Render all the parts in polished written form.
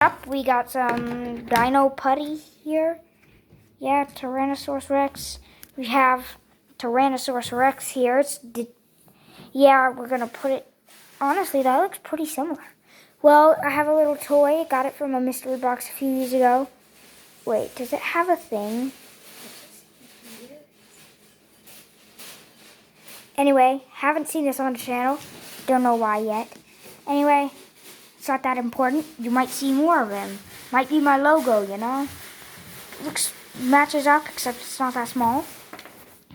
Up, we got some dino putty here. Yeah, Tyrannosaurus Rex. We have Tyrannosaurus Rex here. Yeah, we're gonna put it. Honestly, that looks pretty similar. Well, I have a little toy. Got it from a mystery box a few years ago. Wait, does it have a thing? Anyway, haven't seen this on the channel. Don't know why yet. Anyway, it's not that important. You might see more of him. Might be my logo, you know? Matches up, except it's not that small.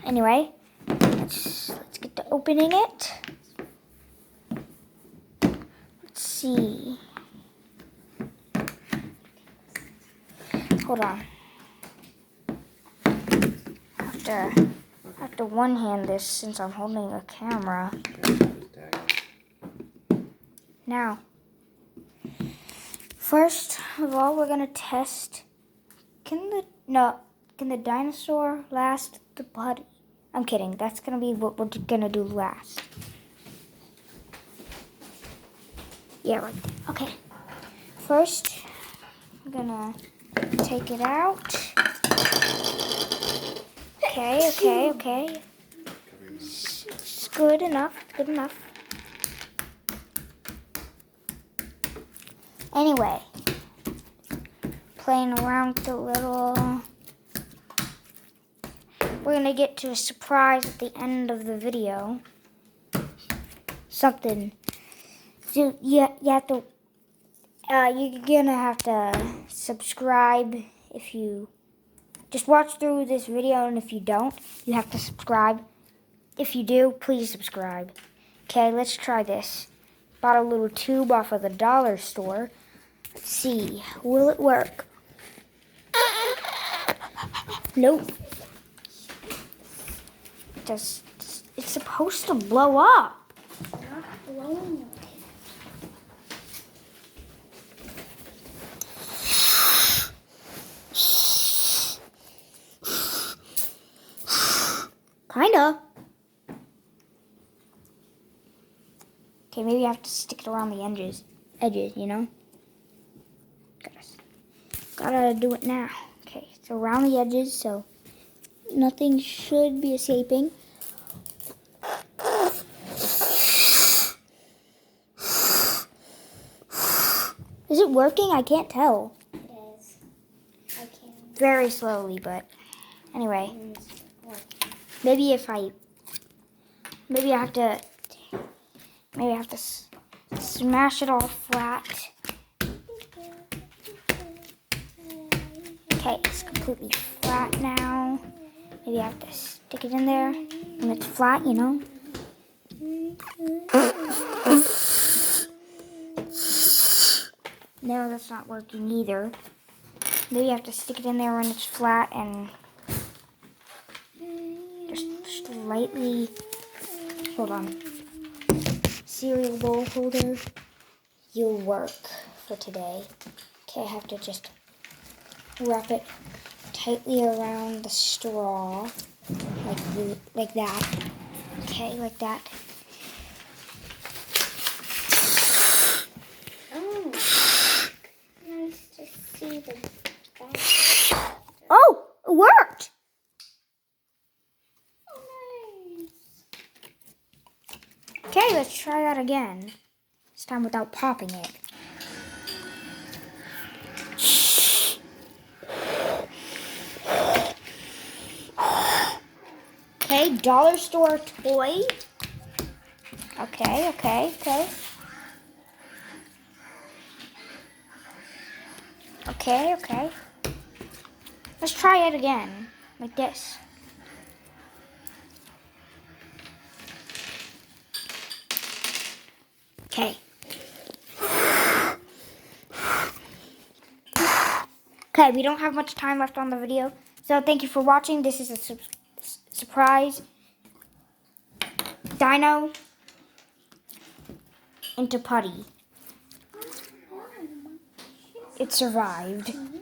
Anyway, let's get to opening it. Let's see. Hold on. I have to one-hand this since I'm holding a camera. Now, first of all, we're gonna test. Can the dinosaur last the putty? I'm kidding. That's gonna be what we're gonna do last. Yeah, right. Okay. First, I'm gonna take it out. Okay. It's good enough. Good enough. Anyway, playing around with the little. We're gonna get to a surprise at the end of the video. Something. So you have to. You're gonna have to subscribe if you. Just watch through this video, and if you don't, you have to subscribe. If you do, please subscribe. Okay, let's try this. Bought a little tube off of the dollar store. Let's see, will it work? Nope. It's supposed to blow up. It's not blowing up. Kinda. Okay, maybe I have to stick it around the edges, you know? Gotta do it now. Okay, it's around the edges, so nothing should be escaping. Is it working? I can't tell. It is. I can't. Very slowly, but anyway. Maybe I have to smash it all flat. Okay, it's completely flat now. Maybe I have to stick it in there and it's flat, you know? No, that's not working either. Maybe I have to stick it in there when it's flat and just slightly, hold on. Cereal bowl holder, you'll work for today. Okay, I have to just wrap it tightly around the straw, like that. Okay, like that. Oh, nice to see the back. Oh, it worked! Okay, let's try that again. This time without popping it. Okay, dollar store toy. Okay. Okay. Let's try it again, like this. Okay. Okay, we don't have much time left on the video, so thank you for watching. This is a surprise dino into putty. It survived.